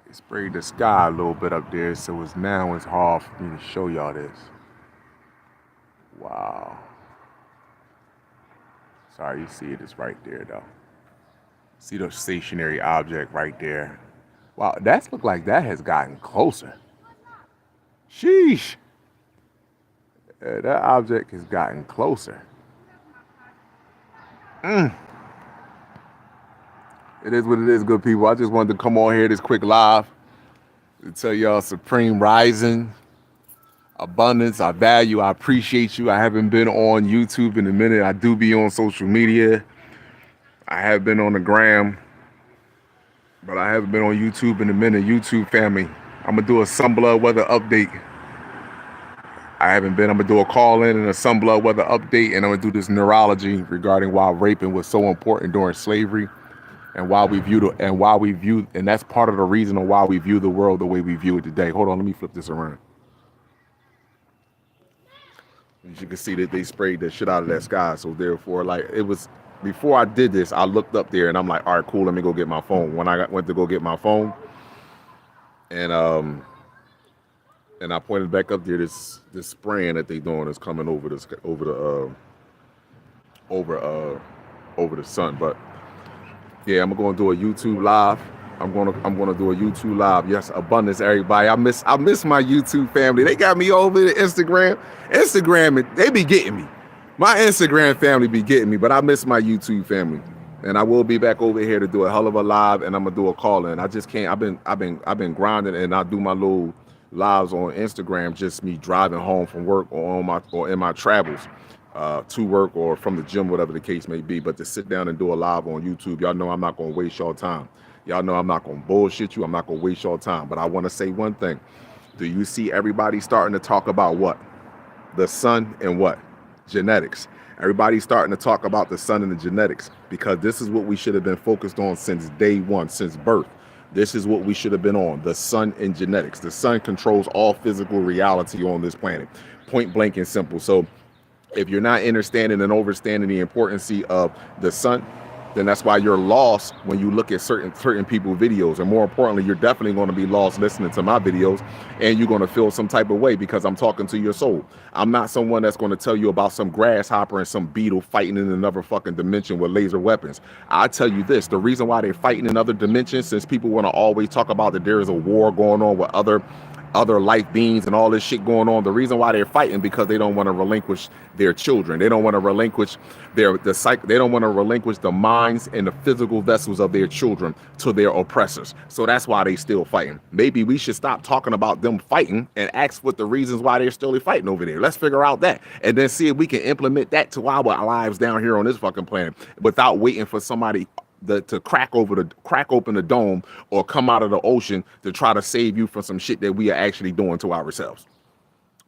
It sprayed the sky a little bit up there, so it's hard for me to show y'all this. Wow. Sorry, you see it. It's right there though. See the stationary object right there. Wow, that's look like that has gotten closer. Sheesh. That object has gotten closer. It is what it is, good people. I just wanted to come on here this quick live to tell y'all Supreme Rising, abundance, I value, I appreciate you. I haven't been on YouTube in a minute. I do be on social media. I have been on the gram, but I haven't been on YouTube in a minute. YouTube family, I'm gonna do a Sun Blood weather update. I haven't been. I'm gonna do a call in and a Sun Blood weather update, and I'm gonna do this neurology regarding why raping was so important during slavery, and why we and that's part of the reason on why we view the world the way we view it today. Hold on, let me flip this around. As you can see that they sprayed the shit out of that sky, so therefore, like it was before I did this, I looked up there and I'm like, all right, cool, let me go get my phone. When I went to go get my phone, and I pointed back up there, this spraying that they doing is coming over the sun. But yeah, I'm gonna do a YouTube live. I'm gonna do a YouTube live. Yes, abundance, everybody. I miss my YouTube family. They got me over to Instagram. Instagram, they be getting me. My Instagram family be getting me, but I miss my YouTube family. And I will be back over here to do a hell of a live, and I'm gonna do a call in. I just can't. I've been grinding, and I do my little lives on Instagram, just me driving home from work or in my travels to work or from the gym, whatever the case may be. But to sit down and do a live on YouTube, y'all know I'm not gonna waste y'all time. Y'all know I'm not gonna bullshit you. I'm not gonna waste y'all time. But I want to say one thing. Do you see everybody starting to talk about what? The sun and what? Genetics. Everybody's starting to talk about the sun and the genetics, because this is what we should have been focused on since day one, since birth. This is what we should have been on, the sun and genetics. The sun controls all physical reality on this planet, point blank and simple. So if you're not understanding and overstanding the importance of the sun, then that's why you're lost when you look at certain people's videos. And more importantly, you're definitely going to be lost listening to my videos, and you're going to feel some type of way because I'm talking to your soul. I'm not someone that's going to tell you about some grasshopper and some beetle fighting in another fucking dimension with laser weapons. I tell you this, the reason why they're fighting in other dimensions, since people want to always talk about that there is a war going on with other life beings and all this shit going on. The reason why they're fighting, because they don't want to relinquish their children. They don't want to relinquish they don't want to relinquish the minds and the physical vessels of their children to their oppressors. So that's why they still fighting. Maybe we should stop talking about them fighting and ask what the reasons why they're still fighting over there. Let's figure out that, and then see if we can implement that to our lives down here on this fucking planet without waiting for somebody to crack open the dome or come out of the ocean to try to save you from some shit that we are actually doing to ourselves.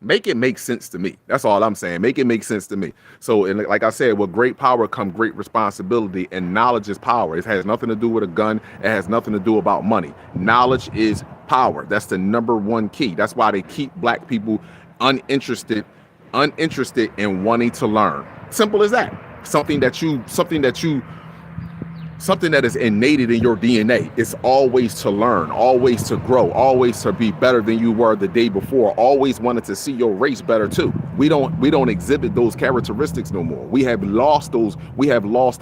Make it make sense to me. That's all I'm saying. Make it make sense to me. So, and like I said, with great power come great responsibility, and knowledge is power. It has nothing to do with a gun. It has nothing to do about money. Knowledge is power. That's the number one key. That's why they keep black people uninterested in wanting to learn. Simple as that. Something that is innate in your DNA. It's always to learn, always to grow, always to be better than you were the day before, always wanted to see your race better too. We don't exhibit those characteristics no more. We have lost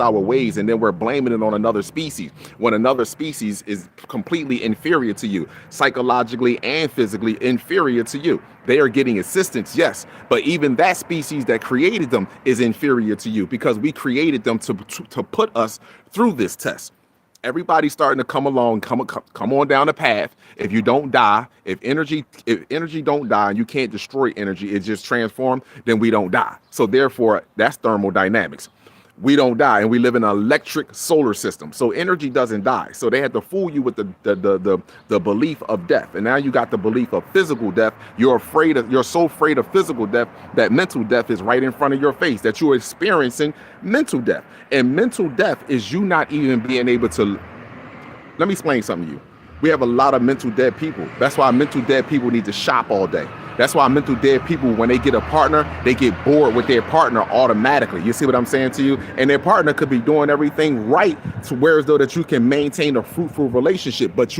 our ways, and then we're blaming it on another species when another species is completely inferior to you, psychologically and physically inferior to you. They are getting assistance, yes, but even that species that created them is inferior to you, because we created them to put us through this test. Everybody's starting to come along, come on down the path. If you don't die, if energy don't die and you can't destroy energy, it just transforms, then we don't die. So therefore, that's thermodynamics. We don't die, and we live in an electric solar system. So energy doesn't die. So they had to fool you with the belief of death. And now you got the belief of physical death. You're so afraid of physical death that mental death is right in front of your face, that you're experiencing mental death. And mental death is you not even being able to. Let me explain something to you. We have a lot of mental dead people. That's why mental dead people need to shop all day. That's why mental dead people, when they get a partner, they get bored with their partner automatically. You see what I'm saying to you? And their partner could be doing everything right to where as though that you can maintain a fruitful relationship, but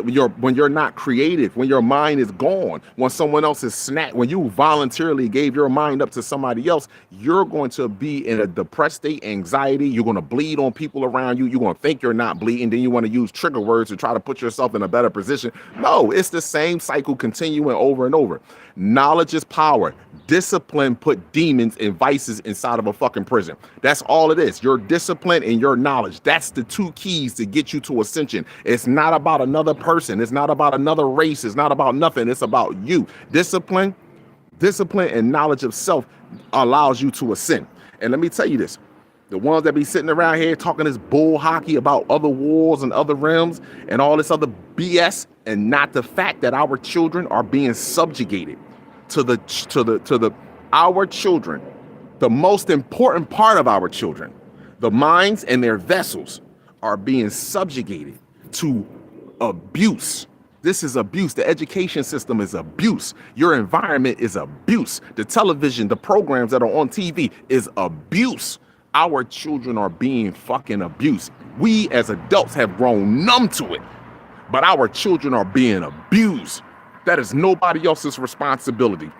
when you're not creative, when your mind is gone, when someone else is snapped, when you voluntarily gave your mind up to somebody else, you're going to be in a depressed state, anxiety. You're going to bleed on people around you. You're going to think you're not bleeding. Then you want to use trigger words to try to put yourself in a better position. No, it's the same cycle continuing over and over. Knowledge is power. Discipline put demons and vices inside of a fucking prison. That's all it is. Your discipline and your knowledge. That's the two keys to get you to ascension. It's not about another person. It's not about another race. It's not about nothing. It's about you. Discipline and knowledge of self allows you to ascend. And let me tell you this. The ones that be sitting around here talking this bull hockey about other wars and other realms and all this other BS, and not the fact that our children are being subjugated to our children, the most important part of our children, the minds and their vessels are being subjugated to abuse. This is abuse. The education system is abuse. Your environment is abuse. The television, the programs that are on TV is abuse. Our children are being fucking abused. We as adults have grown numb to it, but our children are being abused. That is nobody else's responsibility.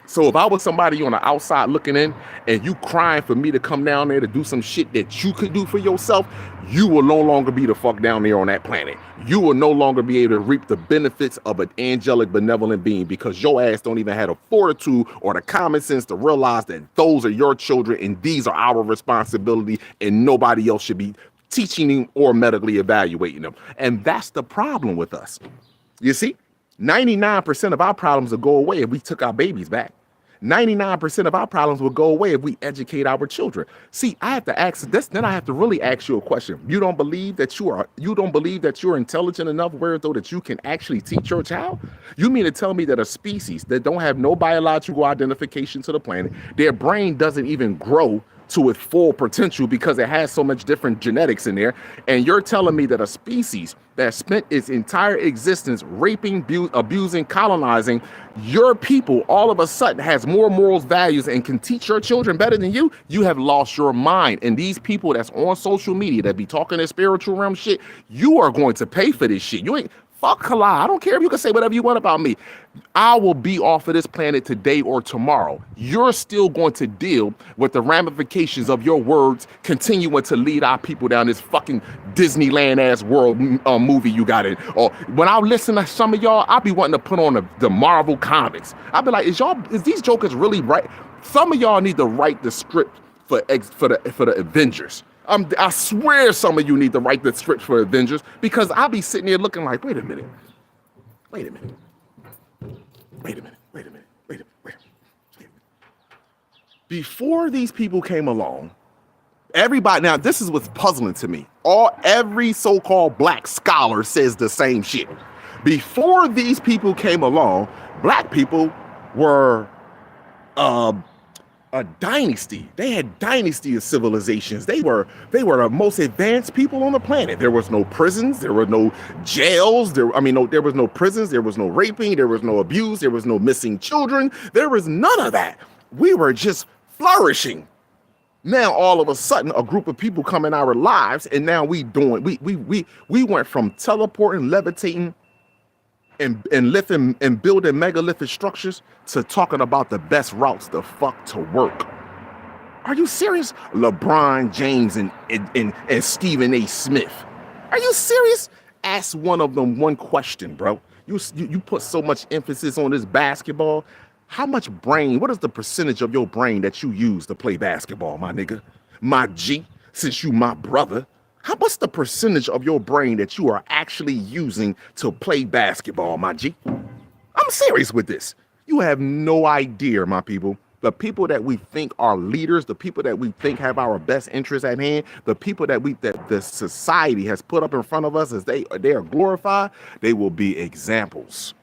So if I was somebody on the outside looking in and you crying for me to come down there to do some shit that you could do for yourself, you will no longer be the fuck down there on that planet. You will no longer be able to reap the benefits of an angelic, benevolent being, because your ass don't even have the fortitude or the common sense to realize that those are your children and these are our responsibility, and nobody else should be teaching them or medically evaluating them. And that's the problem with us. You see? 99% of our problems will go away if we took our babies back. 99% of our problems will go away if we educate our children. See, I have to ask this, then I have to really ask you a question. You don't believe that you're intelligent enough where though that you can actually teach your child? You mean to tell me that a species that don't have no biological identification to the planet, their brain doesn't even grow to its full potential because it has so much different genetics in there, and you're telling me that a species that spent its entire existence raping, abusing, colonizing your people all of a sudden has more morals, values, and can teach your children better than you? You have lost your mind. And these people that's on social media that be talking this spiritual realm shit, you are going to pay for this shit. You ain't fuck Kalai. I don't care if you can say whatever you want about me. I will be off of this planet today or tomorrow. You're still going to deal with the ramifications of your words continuing to lead our people down this fucking Disneyland ass world movie you got in. Or when I listen to some of y'all, I'll be wanting to put on the Marvel comics. I'll be like, is these jokers really right? Some of y'all need to write the script for the Avengers. I swear some of you need to write the script for Avengers, because I'll be sitting there looking like, wait a minute. Before these people came along, everybody, now this is what's puzzling to me. Every so-called black scholar says the same shit. Before these people came along, black people were a dynasty. They had dynasty of civilizations. They were the most advanced people on the planet. There was no prisons. There were no jails. There was no prisons. There was no raping. There was no abuse. There was no missing children. There was none of that. We were just flourishing. Now all of a sudden, a group of people come in our lives, and now we went from teleporting, levitating, and lifting and building megalithic structures to talking about the best routes the fuck to work. Are you serious? LeBron James and Stephen A. Smith. Are you serious? Ask one of them one question, bro. You put so much emphasis on this basketball. How much brain, what is the percentage of your brain that you use to play basketball, my nigga? My G, since you my brother. What's the percentage of your brain that you are actually using to play basketball, my G? I'm serious with this. You have no idea, my people. The people that we think are leaders, the people that we think have our best interests at hand, the people that the society has put up in front of us as they are glorified, they will be examples.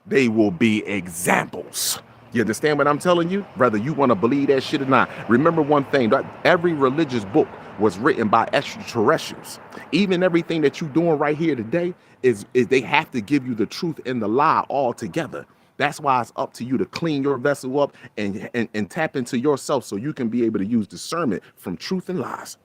They will be examples. You understand what I'm telling you? Whether you want to believe that shit or not. Remember one thing, that every religious book was written by extraterrestrials. Even everything that you're doing right here today is they have to give you the truth and the lie all together. That's why it's up to you to clean your vessel up and tap into yourself so you can be able to use discernment from truth and lies.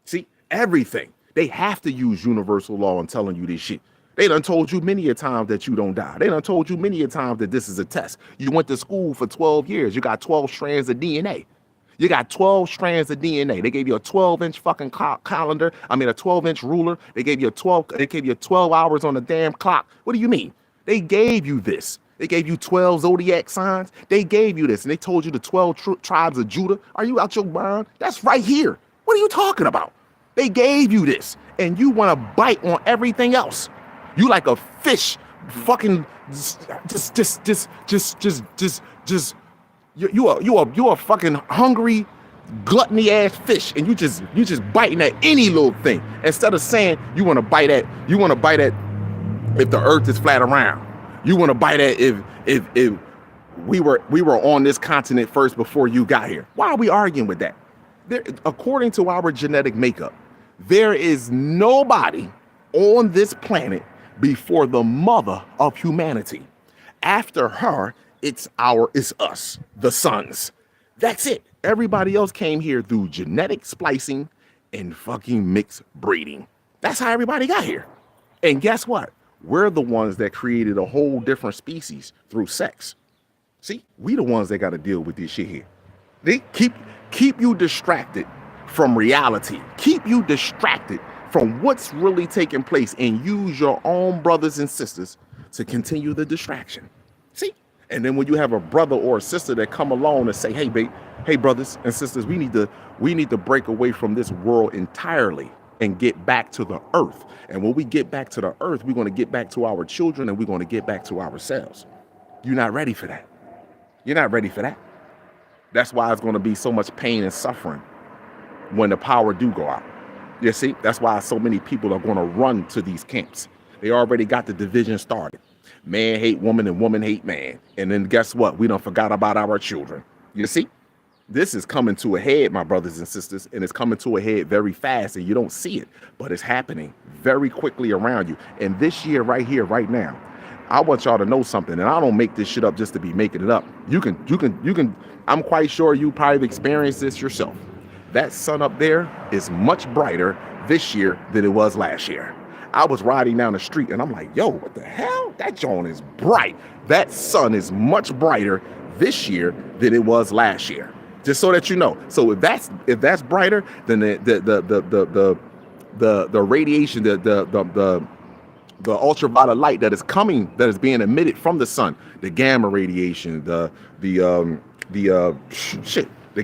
See, everything. They have to use universal law in telling you this shit. They done told you many a time that you don't die. They done told you many a time that this is a test. You went to school for 12 years. You got 12 strands of DNA. You got 12 strands of DNA. They gave you a 12-inch fucking calendar. I mean, a 12-inch ruler. They gave you 12 hours on the damn clock. What do you mean? They gave you this. They gave you 12 zodiac signs. They gave you this, and they told you the 12 tribes of Judah. Are you out your mind? That's right here. What are you talking about? They gave you this, and you want to bite on everything else. You like a fish, fucking you a fucking hungry, gluttony ass fish, and you just biting at any little thing instead of saying you want to bite at if the earth is flat around. You want to bite at if we were on this continent first before you got here. Why are we arguing with that? According to our genetic makeup, there is nobody on this planet before the mother of humanity. After her, it's us, the sons. That's it. Everybody else came here through genetic splicing and fucking mixed breeding. That's how everybody got here. And guess what? We're the ones that created a whole different species through sex. See, we the ones that got to deal with this shit here. They keep you distracted from reality. Keep you distracted from what's really taking place and use your own brothers and sisters to continue the distraction. See? And then when you have a brother or a sister that come along and say, hey brothers and sisters, we need to break away from this world entirely and get back to the earth. And when we get back to the earth, we're going to get back to our children and we're going to get back to ourselves. You're not ready for that. You're not ready for that. That's why it's going to be so much pain and suffering when the power do go out. You see, that's why so many people are going to run to these camps. They already got the division started. Man hate woman and woman hate man. And then guess what? We done forgot about our children. You see, this is coming to a head, my brothers and sisters, and it's coming to a head very fast and you don't see it, but it's happening very quickly around you. And this year right here, right now, I want y'all to know something, and I don't make this shit up just to be making it up. You can, I'm quite sure you probably experienced this yourself. That sun up there is much brighter this year than it was last year. I was riding down the street and I'm like, yo, what the hell? That joint is bright. That sun is much brighter this year than it was last year. Just so that you know. So if that's brighter, then the radiation, the ultraviolet light that is being emitted from the sun, the gamma radiation, the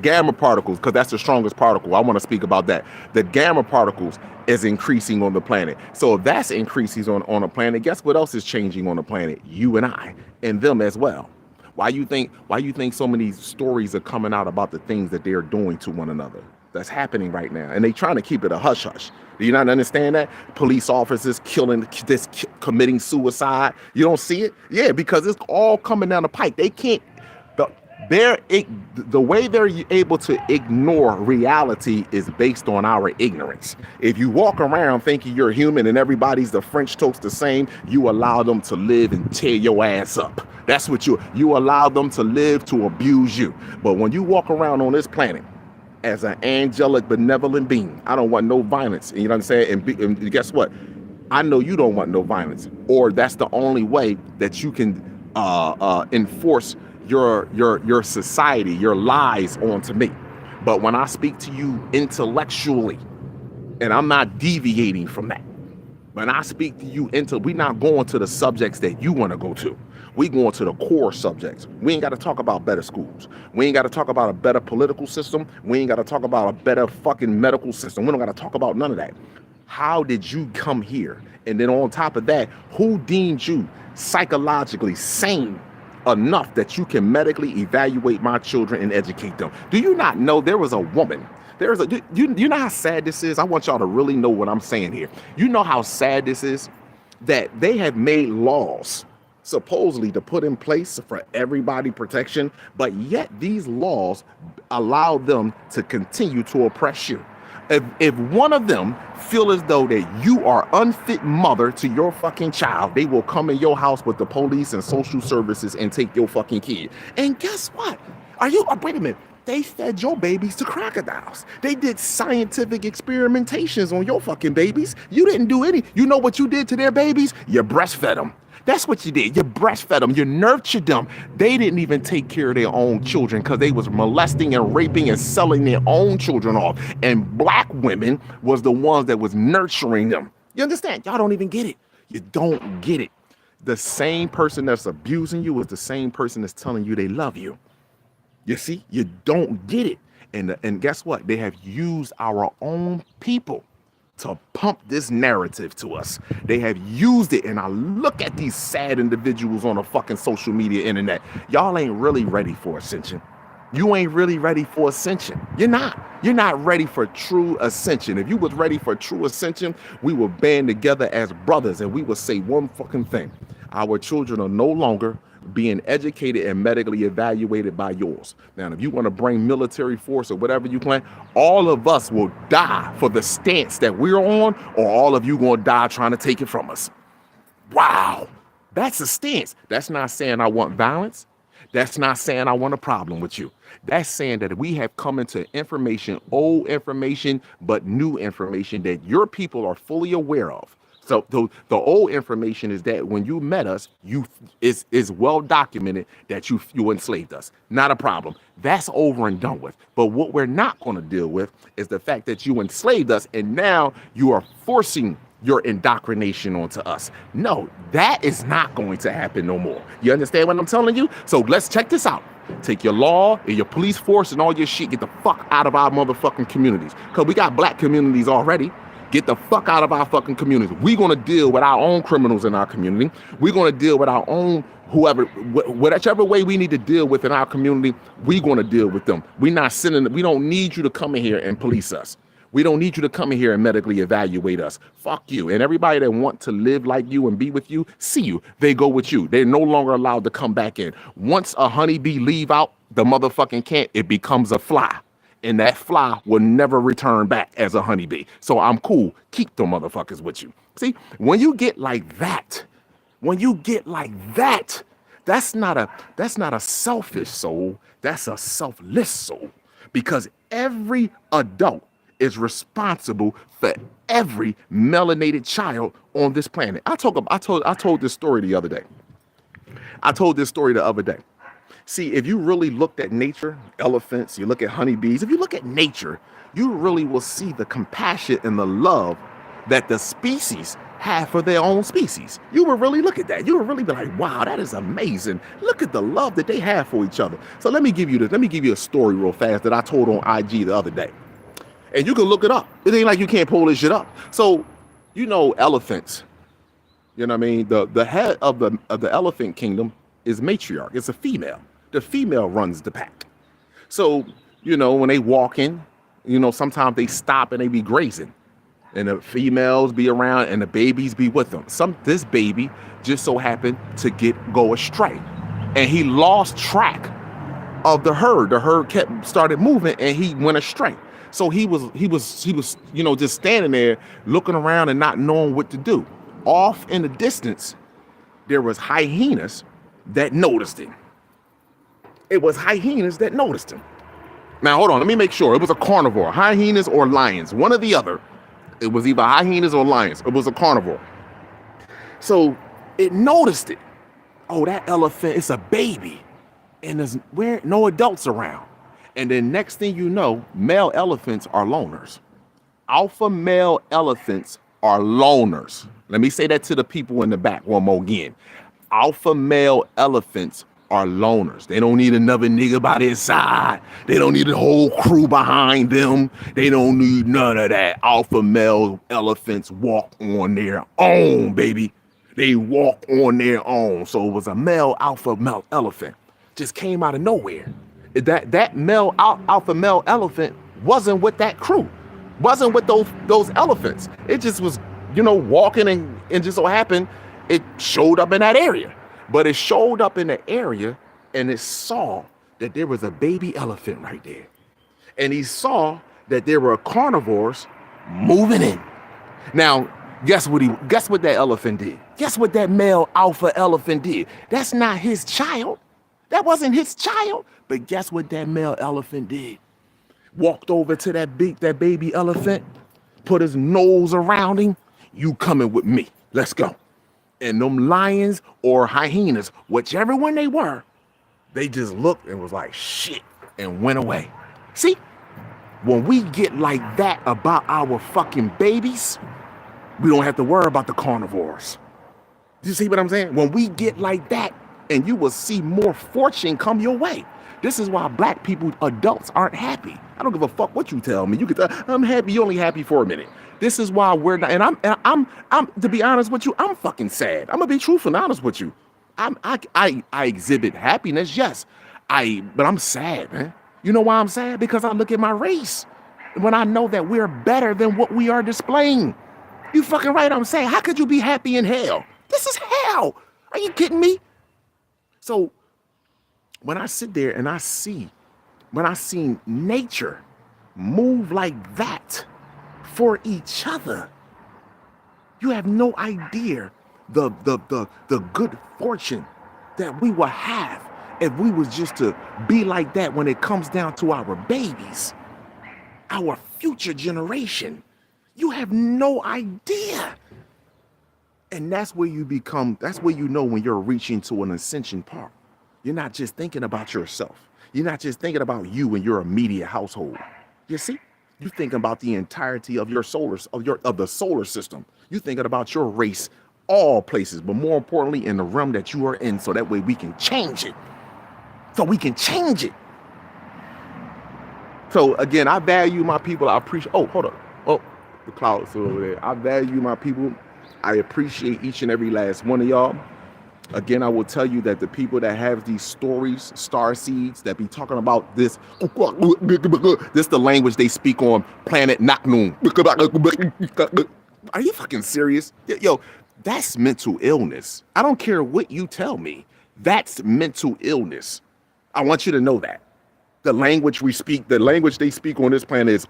gamma particles, because that's the strongest particle. I want to speak about that. The gamma particles is increasing on the planet. So if that's increasing on a planet, guess what else is changing on the planet? You and I, and them as well. Why you think so many stories are coming out about the things that they're doing to one another? That's happening right now. And they trying to keep it a hush hush. Do you not understand that? Police officers committing suicide. You don't see it? Yeah, because it's all coming down the pike. They can't, the way they're able to ignore reality is based on our ignorance. If you walk around thinking you're human and everybody's the French toast the same, you allow them to live and tear your ass up. That's what you allow them to live to abuse you. But when you walk around on this planet as an angelic, benevolent being, I don't want no violence. And you know what I'm saying? And guess what? I know you don't want no violence, or that's the only way that you can enforce your society, your lies onto me. But when I speak to you intellectually, and I'm not deviating from that, when I speak to you we're not going to the subjects that you want to go to. We going to the core subjects. We ain't got to talk about better schools. We ain't got to talk about a better political system. We ain't got to talk about a better fucking medical system. We don't got to talk about none of that. How did you come here? And then on top of that, who deemed you psychologically sane enough that you can medically evaluate my children and educate them? Do you not know there was a woman? You know how sad this is? I want y'all to really know what I'm saying here. You know how sad this is? That they have made laws supposedly to put in place for everybody protection, but yet these laws allow them to continue to oppress you. If one of them feel as though that you are unfit mother to your fucking child, they will come in your house with the police and social services and take your fucking kid. And guess what? Wait a minute. They fed your babies to crocodiles. They did scientific experimentations on your fucking babies. You didn't do any. You know what you did to their babies? You breastfed them. That's what you did. You breastfed them. You nurtured them. They didn't even take care of their own children because they was molesting and raping and selling their own children off. And black women was the ones that was nurturing them. You understand? Y'all don't even get it. You don't get it. The same person that's abusing you is the same person that's telling you they love you. You see, you don't get it. And guess what? They have used our own people to pump this narrative to us. They have used it. And I look at these sad individuals on the fucking social media internet. Y'all ain't really ready for ascension. You ain't really ready for ascension. You're not. You're not ready for true ascension. If you was ready for true ascension, we would band together as brothers and we would say one fucking thing. Our children are no longer being educated and medically evaluated by yours. Now, if you want to bring military force or whatever you plan, all of us will die for the stance that we're on, or all of you going to die trying to take it from us. Wow. That's a stance. That's not saying I want violence. That's not saying I want a problem with you. That's saying that we have come into information, old information, but new information that your people are fully aware of. So the old information is that when you met us, is well documented that you enslaved us. Not a problem. That's over and done with. But what we're not going to deal with is the fact that you enslaved us and now you are forcing your indoctrination onto us. No, that is not going to happen no more. You understand what I'm telling you? So let's check this out. Take your law and your police force and all your shit, get the fuck out of our motherfucking communities. Because we got black communities already. Get the fuck out of our fucking communities. We're going to deal with our own criminals in our community. We're going to deal with our own whoever, whichever way we need to deal with in our community, we're going to deal with them. We don't need you to come in here and police us. We don't need you to come in here and medically evaluate us. Fuck you. And everybody that want to live like you and be with you, see you. They go with you. They're no longer allowed to come back in. Once a honeybee leave out the motherfucking camp, it becomes a fly. And that fly will never return back as a honeybee. So I'm cool. Keep the motherfuckers with you. See, when you get like that, that's not a selfish soul. That's a selfless soul. Because every adult is responsible for every melanated child on this planet. I told this story the other day. See, if you really looked at nature, elephants, you look at honeybees, if you look at nature, you really will see the compassion and the love that the species have for their own species. You will really look at that. You will really be like, wow, that is amazing. Look at the love that they have for each other. So let me give you a story real fast that I told on IG the other day. And you can look it up. It ain't like you can't pull this shit up. So, elephants. You know what I mean? The head of the elephant kingdom is matriarch. It's a female. The female runs the pack. So, when they walk in, sometimes they stop and they be grazing. And the females be around and the babies be with them. This baby just so happened to go astray. And he lost track of the herd. The herd started moving and he went astray. So he was, just standing there looking around and not knowing what to do. Off in the distance, there was hyenas that noticed him. It was hyenas that noticed him. Now, hold on. Let me make sure. It was a carnivore. Hyenas or lions. One or the other. It was either hyenas or lions. It was a carnivore. So it noticed it. Oh, that elephant, it's a baby. And there's no adults around. And then next thing you know, male elephants are loners. Alpha male elephants are loners. Let me say that to the people in the back one more again. Alpha male elephants are loners. They don't need another nigga by their side. They don't need a whole crew behind them. They don't need none of that. Alpha male elephants walk on their own, baby. They walk on their own. So it was a alpha male elephant. Just came out of nowhere. That alpha male elephant wasn't with that crew. Wasn't with those elephants. It just was, walking and just so happened it showed up in that area. But it showed up in the area and it saw that there was a baby elephant right there. And he saw that there were carnivores moving in. Now, guess what that elephant did? Guess what that male alpha elephant did? That's not his child. That wasn't his child. But guess what that male elephant did? Walked over to that baby elephant, put his nose around him. You coming with me. Let's go. And them lions or hyenas, whichever one they were, they just looked and was like, shit, and went away. See, when we get like that about our fucking babies, we don't have to worry about the carnivores. You see what I'm saying? When we get like that, and you will see more fortune come your way. This is why black people, adults, aren't happy. I don't give a fuck what you tell me. You can tell I'm happy. You're only happy for a minute. This is why we're not. And I'm to be honest with you, I'm fucking sad. I'm gonna be truthful and honest with you. I exhibit happiness, yes. But I'm sad, man. You know why I'm sad? Because I look at my race when I know that we're better than what we are displaying. You fucking right. I'm saying, how could you be happy in hell? This is hell. Are you kidding me? So when I sit there and when I see nature move like that for each other, you have no idea the good fortune that we will have if we was just to be like that when it comes down to our babies, our future generation. You have no idea. And that's where you know when you're reaching to an ascension part. You're not just thinking about yourself. You're not just thinking about you and your immediate household. You see? You're thinking about the entirety of your of the solar system. You're thinking about your race, all places, but more importantly in the realm that you are in, so that way we can change it. So again, I value my people. I appreciate. Oh, hold up. Oh, the clouds over there. I value my people. I appreciate each and every last one of y'all. Again, I will tell you that the people that have these stories, star seeds, that be talking about this the language they speak on planet Naknoon. Are you fucking serious? Yo, that's mental illness. I don't care what you tell me. That's mental illness. I want you to know that. The language they speak on this planet is,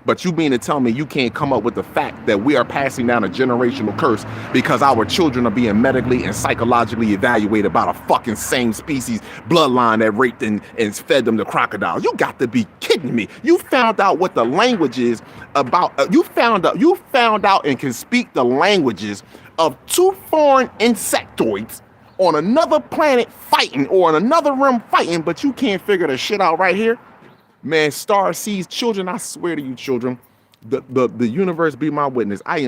but you mean to tell me you can't come up with the fact that we are passing down a generational curse because our children are being medically and psychologically evaluated by the fucking same species bloodline that raped and fed them to crocodiles? You got to be kidding me. You found out what the language is about. You found out and can speak the languages of two foreign insectoids on another planet fighting or in another realm fighting, but you can't figure the shit out right here. Man, star seeds, children, I swear to you, children, the universe be my witness. I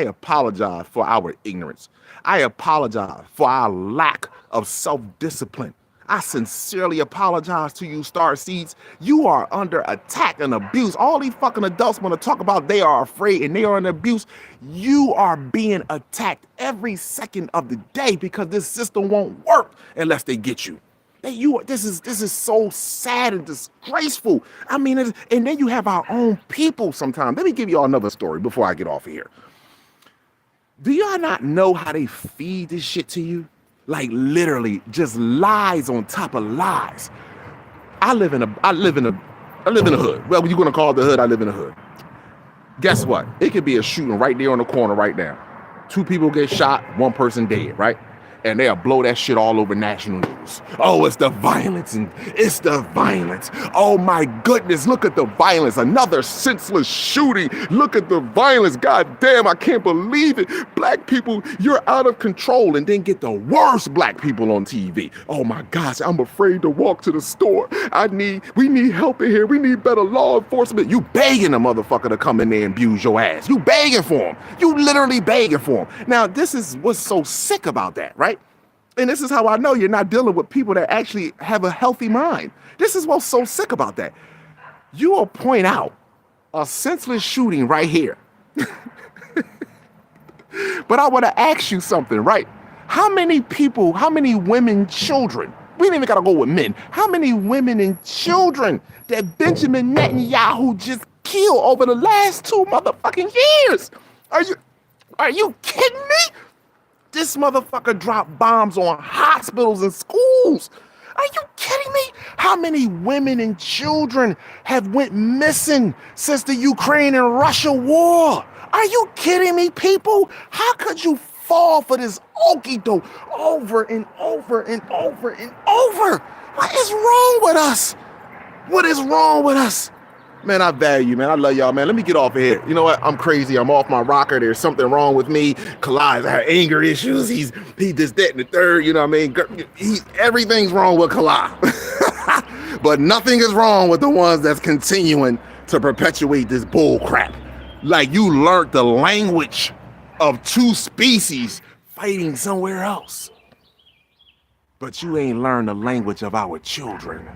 apologize for our ignorance. I apologize for our lack of self-discipline. I sincerely apologize to you, star seeds. You are under attack and abuse. All these fucking adults want to talk about they are afraid and they are in abuse. You are being attacked every second of the day because this system won't work unless they get you. This is so sad and disgraceful. I mean, and then you have our own people sometimes. Let me give you all another story before I get off of here. Do y'all not know how they feed this shit to you? Like literally just lies on top of lies. I live in a hood. Well, you're gonna call it the hood. I live in a hood. Guess what? It could be a shooting right there on the corner right now. 2 people get shot, 1 person dead, right? And they'll blow that shit all over national news. Oh, it's the violence and it's the violence. Oh my goodness, look at the violence. Another senseless shooting. Look at the violence. God damn, I can't believe it. Black people, you're out of control. And then get the worst black people on TV. Oh my gosh, I'm afraid to walk to the store. We need help in here. We need better law enforcement. You begging a motherfucker to come in there and abuse your ass. You begging for him. You literally begging for him. Now, this is what's so sick about that, right? And this is how I know you're not dealing with people that actually have a healthy mind. This is what's so sick about that. You will point out a senseless shooting right here. But I want to ask you something, right? How many people, how many women, children, we ain't even got to go with men. How many women and children that Benjamin Netanyahu just killed over the last 2 motherfucking years? Are you kidding me? This motherfucker dropped bombs on hospitals and schools. Are you kidding me? How many women and children have went missing since the Ukraine and Russia war? Are you kidding me, people? How could you fall for this okie doke over and over and over and over? What is wrong with us? What is wrong with us? Man, I value you, man. I love y'all, man. Let me get off of here. You know what? I'm crazy. I'm off my rocker. There's something wrong with me. Kalai's had anger issues. He this, that, and the third. You know what I mean? Everything's wrong with Kalai. But nothing is wrong with the ones that's continuing to perpetuate this bull crap. Like you learned the language of two species fighting somewhere else. But you ain't learned the language of our children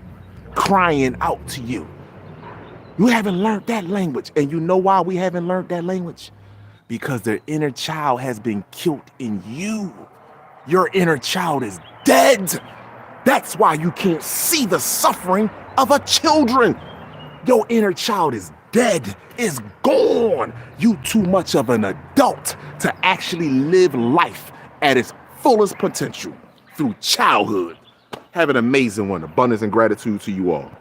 crying out to you. You haven't learned that language. And you know why we haven't learned that language? Because their inner child has been killed in you. Your inner child is dead. That's why you can't see the suffering of a children. Your inner child is dead, is gone. You too much of an adult to actually live life at its fullest potential through childhood. Have an amazing one. Abundance and gratitude to you all.